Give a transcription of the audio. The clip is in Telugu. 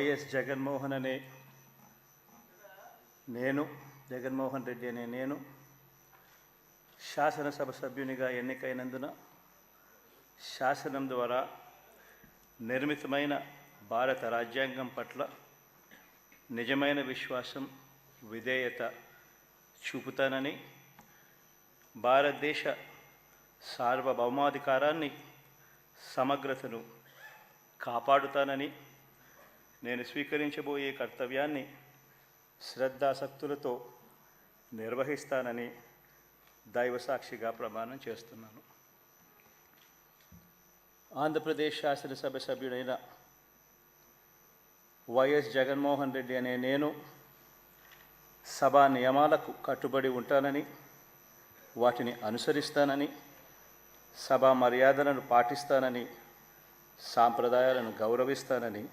వైఎస్ జగన్మోహన్ రెడ్డి అనే నేను శాసనసభ సభ్యునిగా ఎన్నికైనందున శాసనం ద్వారా నిర్మితమైన భారత రాజ్యాంగం పట్ల నిజమైన విశ్వాసం, విధేయత చూపుతానని, భారతదేశ సార్వభౌమాధికారాన్ని, సమగ్రతను కాపాడుతానని, నేను స్వీకరించబోయే కర్తవ్యాన్ని శ్రద్ధాసక్తులతో నిర్వహిస్తానని దైవసాక్షిగా ప్రమాణం చేస్తున్నాను. ఆంధ్రప్రదేశ్ శాసనసభ సభ్యుడైన వైఎస్ జగన్మోహన్ రెడ్డి అనే నేను సభా నియమాలకు కట్టుబడి ఉంటానని, వాటిని అనుసరిస్తానని, సభా మర్యాదలను పాటిస్తానని, సాంప్రదాయాలను గౌరవిస్తానని